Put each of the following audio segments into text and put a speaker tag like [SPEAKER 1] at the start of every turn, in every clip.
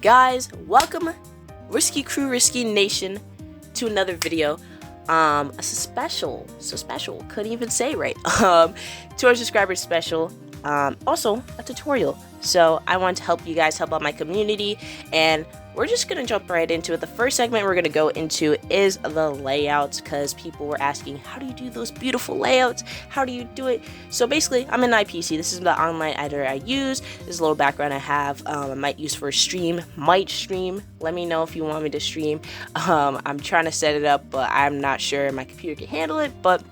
[SPEAKER 1] Guys, welcome Risky Crew, Risky Nation to another video. A special, so special, couldn't even say right. To our subscribers special, also a tutorial. So I want to help you guys, help out my community, and we're just gonna jump right into it. The first segment we're gonna go into is the layouts, because people were asking, how do you do those beautiful layouts? How do you do it? So basically, I'm in IPC. This is the online editor I use. This is a little background I have. I might use for a stream, might stream. Let me know if you want me to stream. I'm trying to set it up, but I'm not sure my computer can handle it. But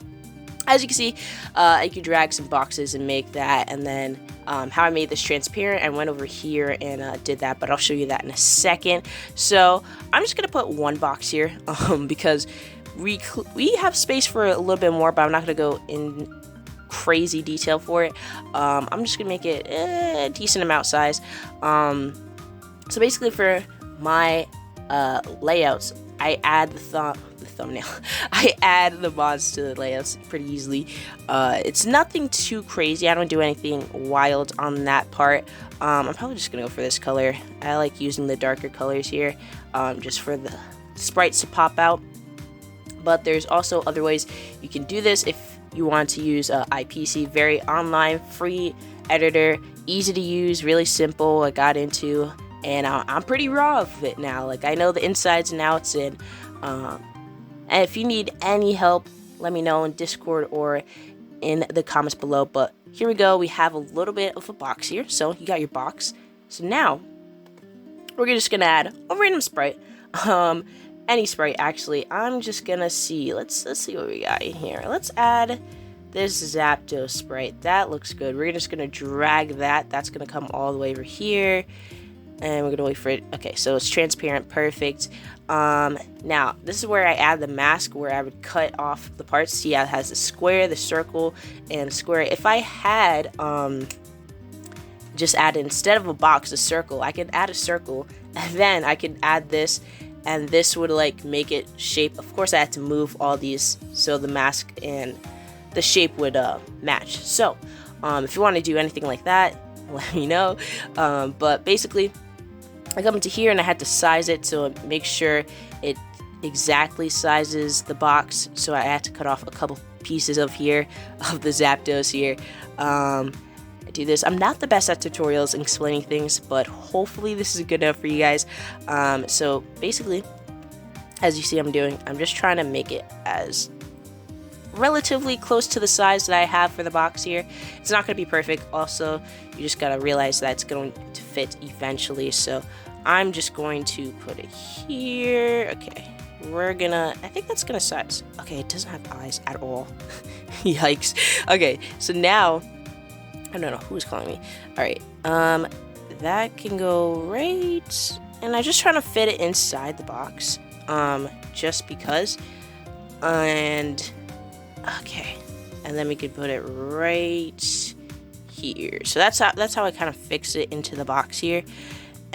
[SPEAKER 1] as you can see, I can drag some boxes and make that, and then how I made this transparent, I went over here and did that, but I'll show you that in a second. So I'm just gonna put one box here because we have space for a little bit more, but I'm not gonna go in crazy detail for it. I'm just gonna make it a decent amount size. So basically for my layouts, I add the thumbnail. I add the mods to the layouts pretty easily. It's nothing too crazy. I don't do anything wild on that part. I'm probably just gonna go for this color. I like using the darker colors here, just for the sprites to pop out. But there's also other ways you can do this if you want to use IPC. Very online, free editor, easy to use, really simple. I got into, and I'm pretty raw of it now. Like, I know the insides and outs, and if you need any help, let me know in Discord or in the comments below. But here we go. We have a little bit of a box here. So you got your box. So now we're just gonna add a random sprite. Any sprite actually. I'm just gonna see. Let's see what we got in here. Let's add this Zapdos sprite. That looks good. We're just gonna drag that. That's gonna come all the way over here. And we're gonna wait for it. Okay, so it's transparent, perfect. Now this is where I add the mask, where I would cut off the parts. See how it has the square, the circle, and the square. If I had just added, instead of a box, a circle, I could add a circle, and then I could add this, and this would like make it shape. Of course I had to move all these so the mask and the shape would match. So if you want to do anything like that, let me know. But basically, I come into here and I had to size it to make sure it exactly sizes the box. So I had to cut off a couple pieces of here, of the Zapdos here. I do this. I'm not the best at tutorials and explaining things, but hopefully this is good enough for you guys. So basically, as you see I'm just trying to make it as relatively close to the size that I have for the box here. It's not going to be perfect. Also, you just got to realize that it's going to fit eventually. So I'm just going to put it here. Okay, I think that's gonna size. Okay, it doesn't have eyes at all. Yikes. Okay, so now I don't know who's calling me. All right, that can go right, and I'm just trying to fit it inside the box, just because. And okay, and then we could put it right here. So that's how I kind of fix it into the box here.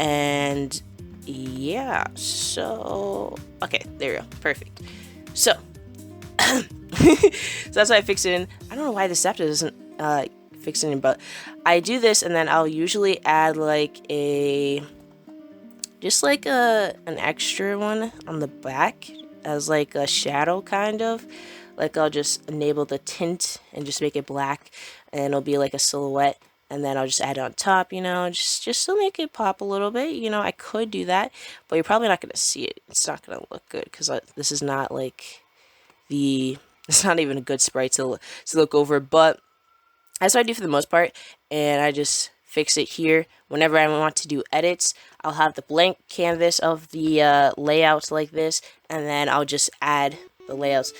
[SPEAKER 1] And yeah, so okay, there we go, perfect. So so that's how I fix it in. I don't know why the Zapdos doesn't fix it in, but I do this, and then I'll usually add like an extra one on the back as like a shadow, kind of. Like, I'll just enable the tint and just make it black, and it'll be like a silhouette. And then I'll just add it on top, you know, just to make it pop a little bit. You know, I could do that, but you're probably not going to see it. It's not going to look good, because this is not like it's not even a good sprite to look over. But that's what I do for the most part, and I just fix it here. Whenever I want to do edits, I'll have the blank canvas of the layouts like this, and then I'll just add the layouts,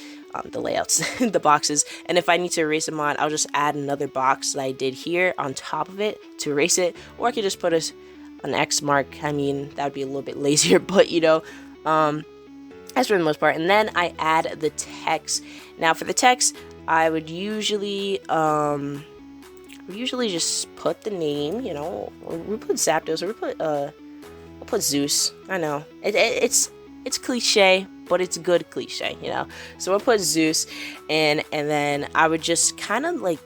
[SPEAKER 1] the boxes. And if I need to erase a mod, I'll just add another box that I did here on top of it to erase it, or I could just put an X mark. I mean, that would be a little bit lazier, but you know, that's for the most part. And then I add the text. Now for the text, I would usually just put the name, you know, we put Zapdos, or we'll put Zeus. I know it's cliche, but it's good cliche, you know. So we'll put Zeus, and then I would just kind of like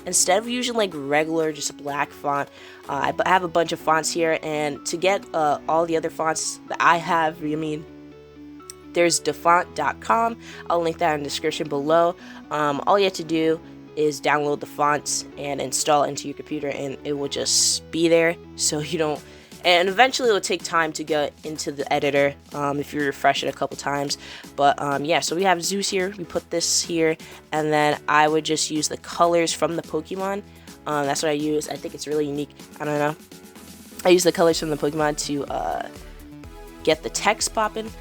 [SPEAKER 1] instead of using like regular just black font, I have a bunch of fonts here, and to get all the other fonts that I have, I mean, there's dafont.com. I'll link that in the description below. All you have to do is download the fonts and install it into your computer, and it will just be there, so you don't. And eventually it'll take time to get into the editor if you refresh it a couple times. But yeah, so we have Zeus here. We put this here, and then I would just use the colors from the Pokemon. That's what I use. I think it's really unique. I don't know. I use the colors from the Pokemon to get the text popping.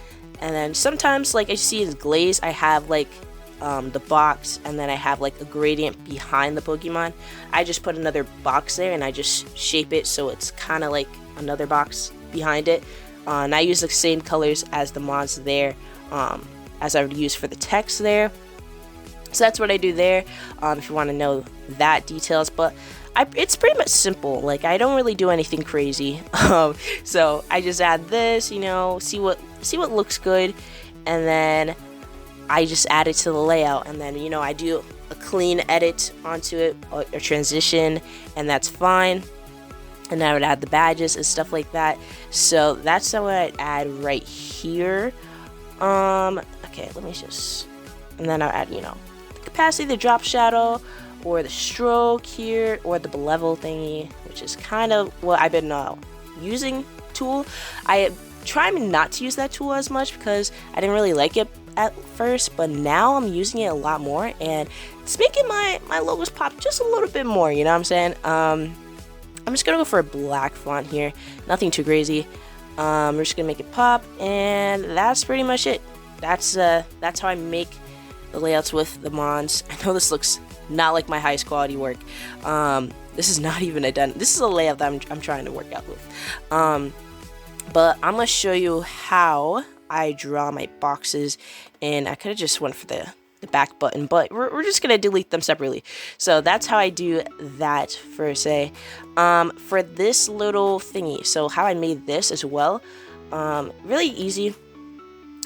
[SPEAKER 1] And then sometimes, like I see in Glaze, I have like the box, and then I have like a gradient behind the Pokemon. I just put another box there, and I just shape it so it's kind of like another box behind it. And I use the same colors as the mons there, as I would use for the text there. So that's what I do there, if you want to know that details. But it's pretty much simple. Like, I don't really do anything crazy. So I just add this, you know, see what looks good, and then I just add it to the layout, and then, you know, I do a clean edit onto it, or a transition, and that's fine. And I would add the badges and stuff like that. So that's what I'd add right here. Okay, let me just, and then I'll add, you know, the capacity, the drop shadow, or the stroke here, or the level thingy, which is kind of what I've been using tool. I try not to use that tool as much because I didn't really like it at first, but now I'm using it a lot more, and it's making my logos pop just a little bit more, you know what I'm saying? I'm just gonna go for a black font here, nothing too crazy. We're just gonna make it pop, and that's pretty much it. That's how I make the layouts with the mons. I know this looks not like my highest quality work. This is not even this is a layout that I'm trying to work out with. But I'm gonna show you how I draw my boxes, and I could have just went for the back button, but we're just gonna delete them separately. So that's how I do that for say. For this little thingy, so how I made this as well, really easy.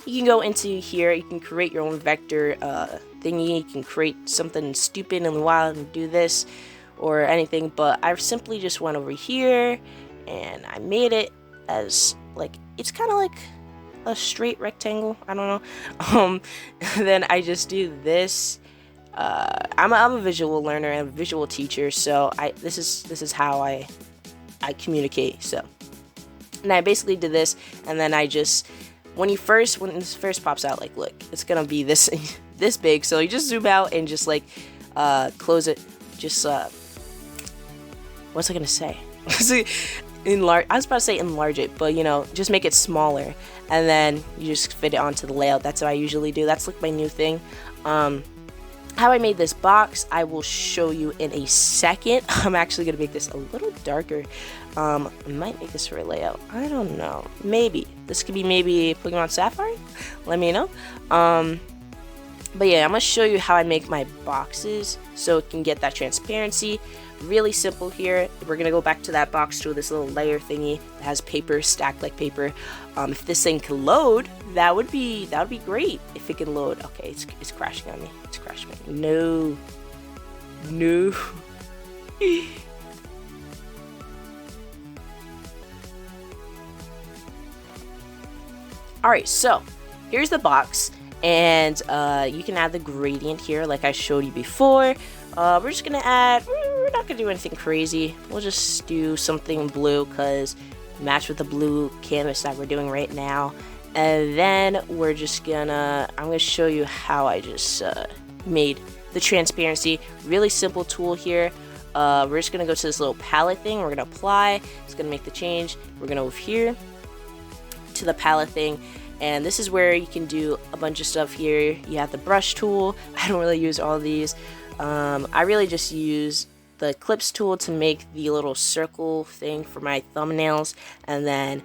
[SPEAKER 1] You can go into here, you can create your own vector thingy, you can create something stupid and wild and do this or anything, but I simply just went over here and I made it as like, it's kind of like a straight rectangle, I don't know. Then I just do this. I'm a visual learner and a visual teacher, so this is how I communicate. So, and I basically did this, and then I just, when this first pops out, like, look, it's gonna be this this big, so you just zoom out and just like close it, just what's I gonna say? Enlarge. I was about to say enlarge it, but you know, just make it smaller, and then you just fit it onto the layout. That's what I usually do. That's like my new thing. How I made this box, I will show you in a second. I'm actually gonna make this a little darker. I might make this for a layout. I don't know. Maybe this could be maybe Pokemon Sapphire. Let me know. But yeah, I'm gonna show you how I make my boxes so it can get that transparency. Really simple here. We're gonna go back to that box tool, this little layer thingy that has paper stacked like paper. If this thing can load, that would be great if it can load. Okay, it's crashing on me. It's crashing on me. No. Alright, so here's the box, and you can add the gradient here like I showed you before. We're just gonna add, we're not gonna do anything crazy. We'll just do something blue because match with the blue canvas that we're doing right now. And then we're just gonna, I'm gonna show you how I just made the transparency. Really simple tool here. We're just gonna go to this little palette thing. We're gonna apply. It's gonna make the change. We're gonna move here to the palette thing, and this is where you can do a bunch of stuff here. You have the brush tool. I don't really use all these. I really just use the Eclipse tool to make the little circle thing for my thumbnails, and then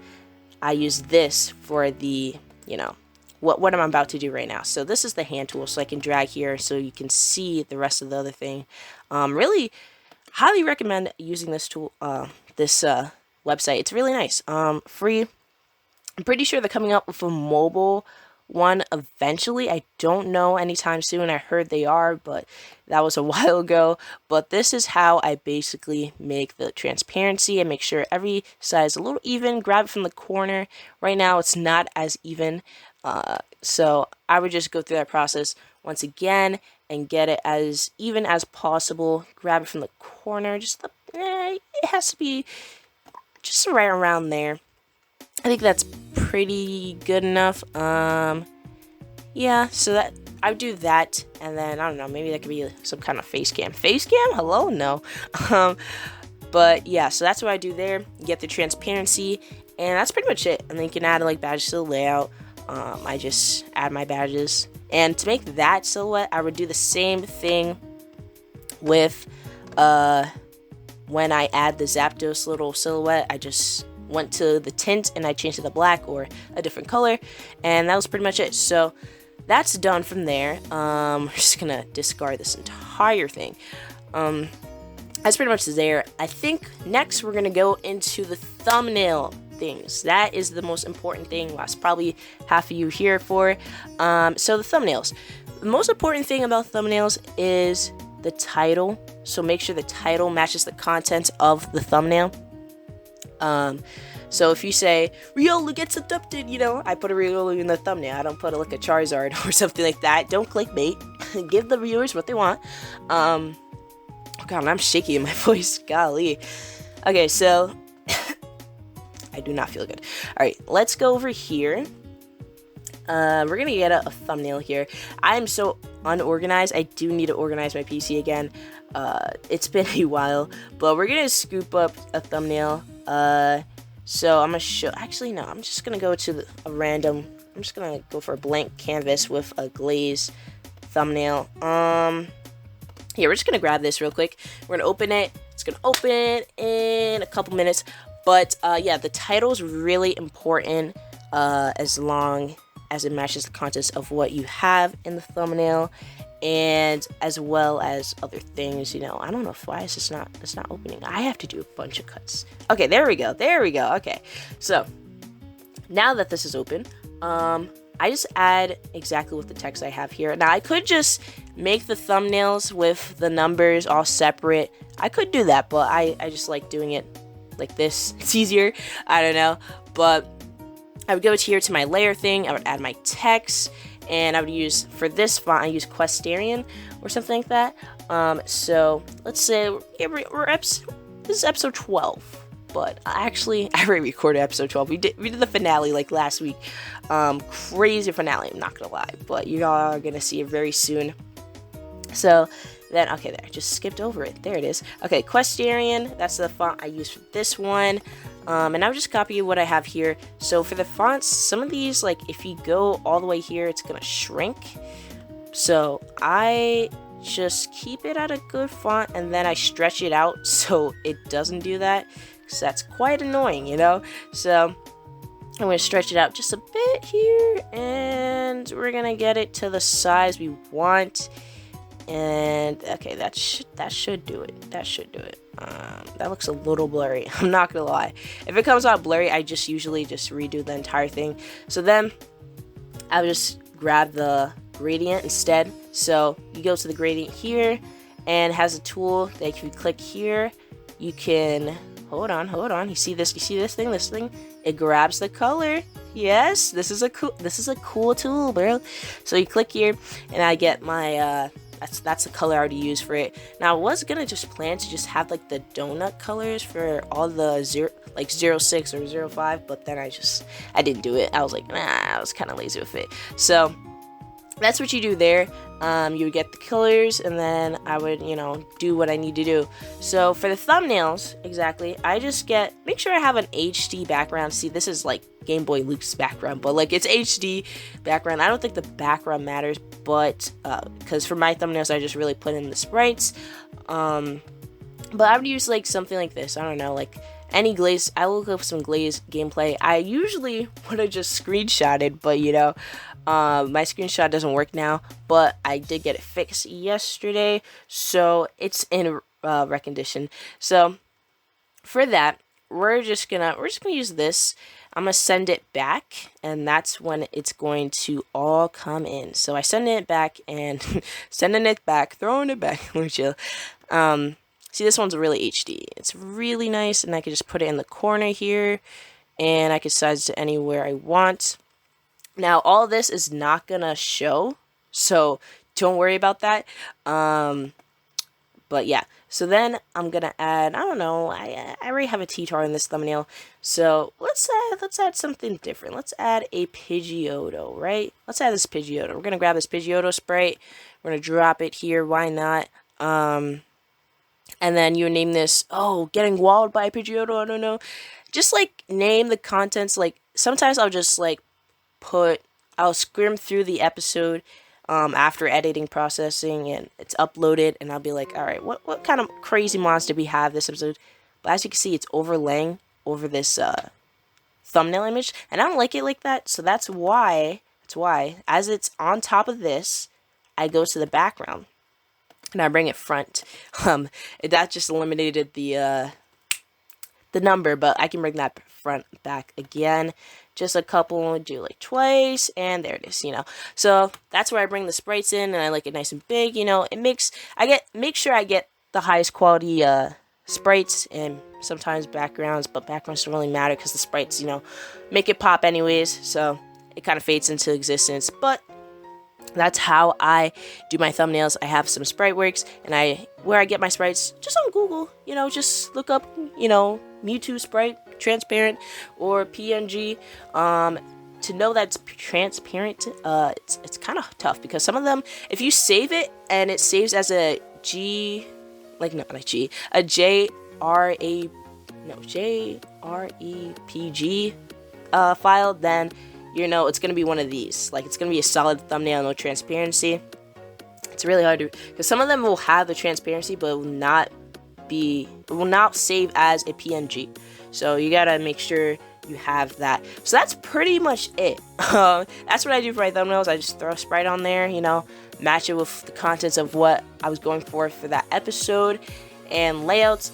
[SPEAKER 1] I use this for the, you know, what I'm about to do right now. So this is the hand tool, so I can drag here so you can see the rest of the other thing. Really highly recommend using this tool, this website. It's really nice. Free. I'm pretty sure they're coming up with a mobile one eventually. I don't know anytime soon. I heard they are, but that was a while ago. But this is how I basically make the transparency and make sure every side is a little even. Grab it from the corner. Right now it's not as even. So I would just go through that process once again and get it as even as possible. Grab it from the corner. It has to be just right around there. I think that's pretty good enough. Yeah, so that I would do that, and then I don't know, maybe that could be some kind of face cam. Face cam? Hello? No. But yeah, so that's what I do there. Get the transparency, and that's pretty much it. And then you can add like badges to the layout. I just add my badges, and to make that silhouette, I would do the same thing with when I add the Zapdos little silhouette. I just went to the tint and I changed to the black or a different color, and that was pretty much it. So that's done from there. We're just gonna discard this entire thing. That's pretty much there. I think next we're gonna go into the thumbnail things. That is the most important thing. That's probably half of you here for. So the thumbnails. The most important thing about thumbnails is the title. So make sure the title matches the content of the thumbnail. So if you say Riolu gets abducted, I put a Riolu in the thumbnail. I don't put like a Charizard or something like that. Don't clickbait. Give the viewers what they want. Oh God, I'm shaky in my voice. Golly. Okay, so I do not feel good. All right, let's go over here. We're gonna get a thumbnail here. I'm so unorganized. I do need to organize my PC again. It's been a while, but we're gonna scoop up a thumbnail. So I'm gonna show. Actually, no. I'm just gonna go to a random. I'm just gonna go for a blank canvas with a glaze thumbnail. Yeah, we're just gonna grab this real quick. We're gonna open it. It's gonna open in a couple minutes. But yeah, the title is really important. As long as it matches the contents of what you have in the thumbnail, and as well as other things. I don't know why it's not opening. I have to do a bunch of cuts. Okay, there we go. Okay, so now that this is open, I just add exactly what the text I have here. Now I could just make the thumbnails with the numbers all separate. I could do that, but I just like doing it like this. It's easier. I don't know, but I would go here to my layer thing. I would add my text, and I would use, for this font, I use Questarian or something like that. So let's say this is episode 12, but I already recorded episode 12. We did the finale like last week. Crazy finale, I'm not gonna lie, but you all are gonna see it very soon. So then, okay, there, I just skipped over it. There it is. Okay, Questarian, that's the font I use for this one. And I'll just copy what I have here. So for the fonts, some of these, like if you go all the way here, it's gonna shrink. So I just keep it at a good font, and then I stretch it out so it doesn't do that, because that's quite annoying, So I'm gonna stretch it out just a bit here, and we're gonna get it to the size we want. And okay, that should do it. That looks a little blurry. I'm not gonna lie. If it comes out blurry, I just usually just redo the entire thing. So then I would just grab the gradient instead. So you go to the gradient here, and it has a tool that if you click here, you can hold on. You see this thing? This thing, it grabs the color. Yes, this is a cool tool, bro. So you click here, and I get my that's the color I already used for it. Now I was gonna just plan to just have like the donut colors for all the 06 or 05, but then I didn't do it. I was like, nah, I was kind of lazy with it. So that's what you do there. You would get the colors, and then I would, do what I need to do. So for the thumbnails, exactly, I just make sure I have an HD background. See, this is like Game Boy Luke's background, but like it's HD background. I don't think the background matters, but because for my thumbnails, I just really put in the sprites. But I would use like something like this. I don't know, like any glaze. I will look up some glaze gameplay. I usually would have just screenshotted, but my screenshot doesn't work now, but I did get it fixed yesterday, so it's in rec condition. So for that, we're just gonna use this. I'm gonna send it back, and that's when it's going to all come in. So I send it back and sending it back, throwing it back. Let me chill. See, this one's really HD. It's really nice, and I can just put it in the corner here, and I can size it anywhere I want. Now, all this is not gonna show, so don't worry about that. But yeah, so then I'm gonna add, I don't know, I already have a T-Tar in this thumbnail, so let's add something different. Let's add a Pidgeotto, right? Let's add this Pidgeotto. We're gonna grab this Pidgeotto Sprite. We're gonna drop it here. Why not? And then you name this, oh, getting walled by a Pidgeotto. I don't know. Just like name the contents. Like sometimes I'll just like I'll skim through the episode after editing, processing, and it's uploaded, and I'll be like, all right, what kind of crazy monster we have this episode? But as you can see, it's overlaying over this thumbnail image, and I don't like it like that, so that's why, as it's on top of this, I go to the background, and I bring it front. That just eliminated the number, but I can bring that front back again. Just a couple, do like twice, and there it is, you know. So that's where I bring the sprites in, and I like it nice and big, you know. It makes, make sure I get the highest quality sprites, and sometimes backgrounds, but backgrounds don't really matter because the sprites, you know, make it pop anyways, so it kind of fades into existence. But that's how I do my thumbnails. I have some Spriteworks, and where I get my sprites, just on Google, you know, just look up, you know, Mewtwo sprite, transparent, or PNG. To know that's transparent, it's kind of tough, because some of them, if you save it and it saves as a G, like not a G, a JREPG file, then you know it's gonna be one of these. Like, it's gonna be a solid thumbnail, no transparency. It's really hard to, because some of them will have the transparency, but it will not save as a PNG. So you gotta make sure you have that. So that's pretty much it. That's what I do for my thumbnails. I just throw a sprite on there, you know, match it with the contents of what I was going for that episode. And layouts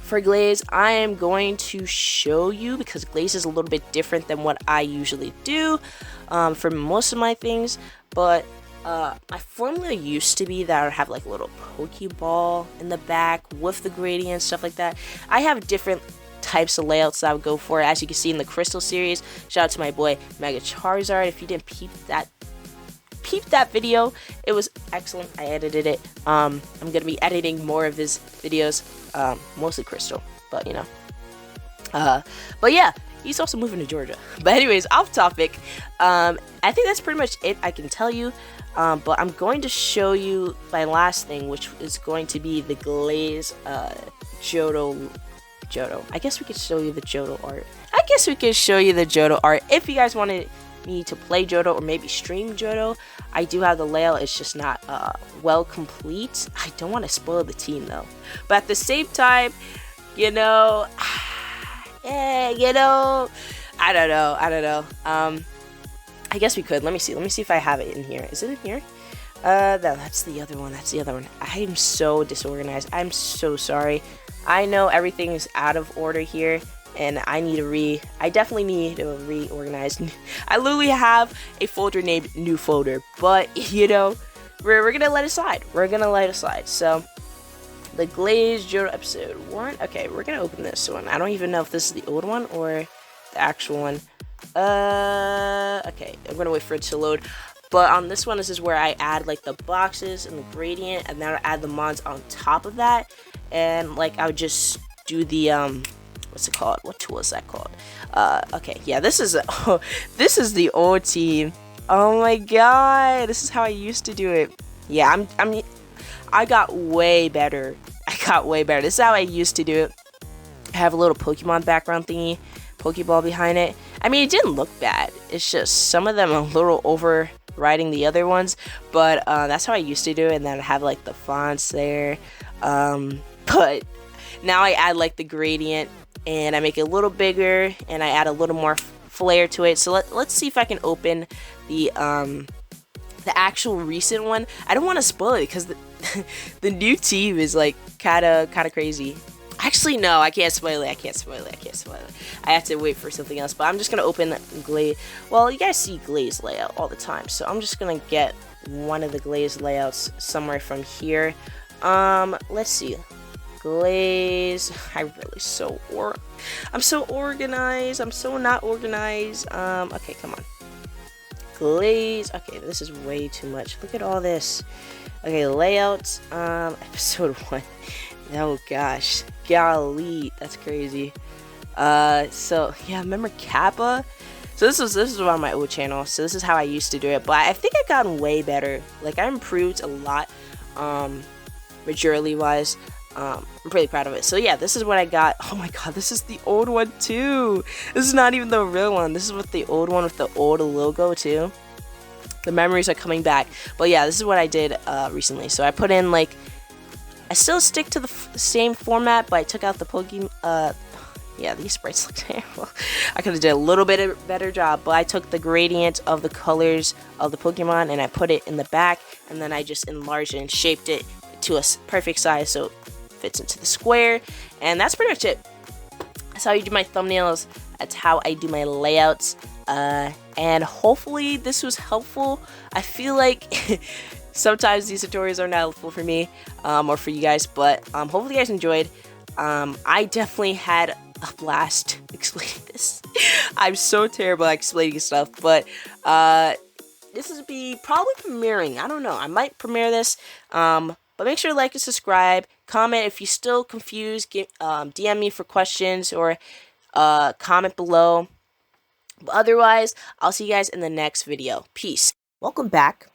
[SPEAKER 1] for Glaze, I am going to show you, because Glaze is a little bit different than what I usually do for most of my things. But my formula used to be that I would have like a little Pokeball in the back with the gradient, stuff like that. I have different types of layouts that I would go for, as you can see in the Crystal series. Shout out to my boy Mega Charizard. If you didn't peep that video, it was excellent. I edited it. I'm gonna be editing more of his videos, mostly Crystal, but you know. But yeah, he's also moving to Georgia. But anyways, off topic. I think that's pretty much it I can tell you. But I'm going to show you my last thing, which is going to be the Glaze Johto. I guess we could show you the Johto art. If you guys wanted me to play Johto or maybe stream Johto. I do have the layout, it's just not well complete. I don't want to spoil the team though. But at the same time, you know, you know, I don't know. I guess we could. Let me see if I have it in here. Is it in here? That's the other one. I'm so disorganized. I'm so sorry. I know everything is out of order here, and I definitely need to reorganize. I literally have a folder named New Folder, but you know, we're gonna let it slide. So, the Glaze Johto episode 1. Okay, we're gonna open this one. I don't even know if this is the old one or the actual one. Okay, I'm gonna wait for it to load. But on this one, this is where I add like the boxes and the gradient, and then I add the mods on top of that. And like I would just do the what's it called? What tool is that called? Okay, yeah, this is the old team. Oh my god, this is how I used to do it. Yeah, I got way better. This is how I used to do it. I have a little Pokemon background thingy, Pokeball behind it. I mean, it didn't look bad. It's just some of them are a little overriding the other ones, but that's how I used to do it. And then I have like the fonts there. But now I add like the gradient and I make it a little bigger and I add a little more flair to it. So let's see if I can open the actual recent one. I don't want to spoil it because the new team is like kind of crazy. Actually, no, I can't spoil it. I can't spoil it. I can't spoil it. I have to wait for something else. But I'm just gonna open Glaze. Well, you guys see Glaze layout all the time, so I'm just gonna get one of the Glaze layouts somewhere from here. Let's see. Glaze. I'm so organized. I'm so not organized. Okay, come on. Glaze. Okay, this is way too much. Look at all this. Okay, layouts. Episode 1. Oh gosh, golly, that's crazy. So yeah, remember Kappa? So this is on my old channel. So this is how I used to do it, but I think I've gotten way better. Like I improved a lot, maturity wise. I'm pretty proud of it. So yeah, this is what I got. Oh my god, this is the old one too. This is not even the real one. This is with the old one with the old logo too. The memories are coming back. But yeah, this is what I did recently. So I put in like. I still stick to the same format, but I took out the Pokemon. Yeah, these sprites look terrible. I could have did a little bit of better job, but I took the gradient of the colors of the Pokemon and I put it in the back, and then I just enlarged it and shaped it to a perfect size so it fits into the square. And that's pretty much it. That's how I do my thumbnails. That's how I do my layouts. And hopefully this was helpful. I feel like sometimes these tutorials are not helpful for me or for you guys, but hopefully you guys enjoyed. I definitely had a blast explaining this. I'm so terrible at explaining stuff, but this is probably premiering. I don't know. I might premiere this, but make sure to like and subscribe. Comment if you're still confused. DM me for questions or comment below. But otherwise, I'll see you guys in the next video. Peace. Welcome back.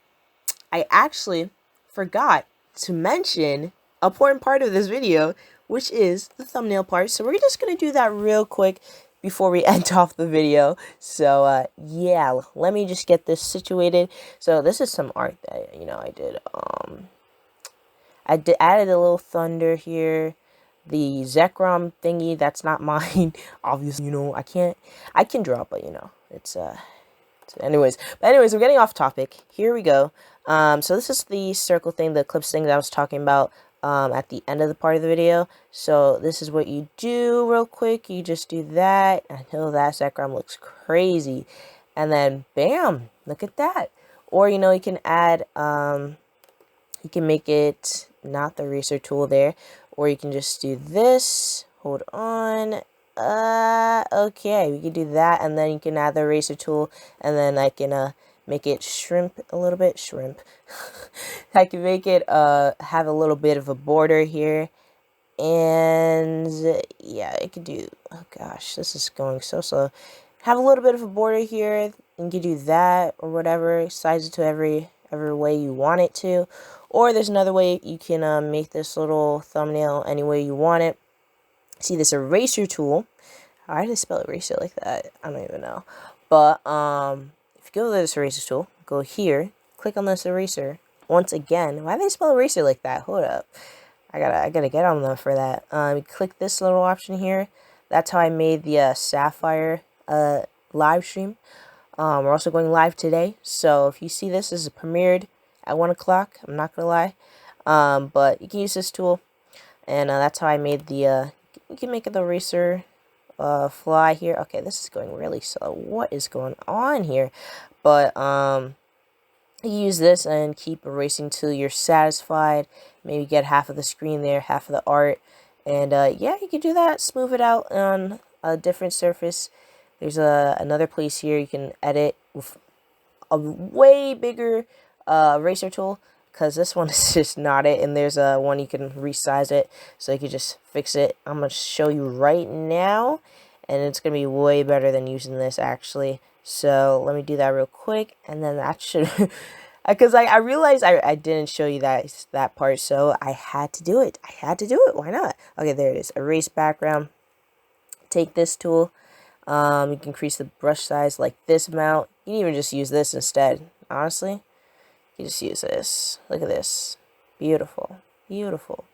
[SPEAKER 1] I actually forgot to mention an important part of this video, which is the thumbnail part. So we're just going to do that real quick before we end off the video. So, yeah, let me just get this situated. So this is some art that, I did. Added a little thunder here. The Zekrom thingy, that's not mine. Obviously, I can draw, but, it's, anyways, we're getting off topic. Here we go. So this is the circle thing, the eclipse thing that I was talking about at the end of the part of the video. So this is what you do real quick. You just do that. I know that Zekrom looks crazy. And then, bam, look at that. Or, you can add, you can make it not the eraser tool there. Or you can just do this. Hold on. Okay, we can do that, and then you can add the eraser tool, and then I can make it shrimp a little bit. I can make it have a little bit of a border here, and yeah, I could do. Oh gosh, this is going so slow. Have a little bit of a border here, and you can do that or whatever. Size it to every way you want it to, or there's another way you can make this little thumbnail any way you want it. See this eraser tool. Why did I spell eraser like that? I don't even know. But if you go to this eraser tool, go here, click on this eraser. Once again, why did they spell eraser like that? Hold up. I gotta get on them for that. Click this little option here. That's how I made the Sapphire live stream. We're also going live today. So if you see this is premiered at 1 o'clock, I'm not gonna lie. But you can use this tool. And that's how I made the you can make the eraser fly here. Okay, this is going really slow. What is going on here? But you use this and keep erasing till you're satisfied. Maybe get half of the screen there, half of the art. And yeah, you can do that. Smooth it out on a different surface. There's another place here you can edit with a way bigger eraser tool, because this one is just not it, and there's one you can resize it, so you can just fix it. I'm going to show you right now, and it's going to be way better than using this, actually. So let me do that real quick, and then that should, because I realized I didn't show you that part, so I had to do it. Why not? Okay, there it is. Erase background. Take this tool. You can increase the brush size like this amount. You can even just use this instead, honestly. You just use this. Look at this. Beautiful. Beautiful.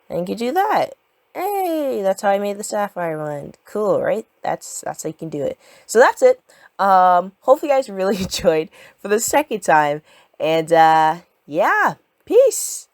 [SPEAKER 1] And you can do that. Hey, that's how I made the Sapphire one. Cool, right? That's how you can do it. So that's it. Hopefully you guys really enjoyed for the second time. And yeah, peace.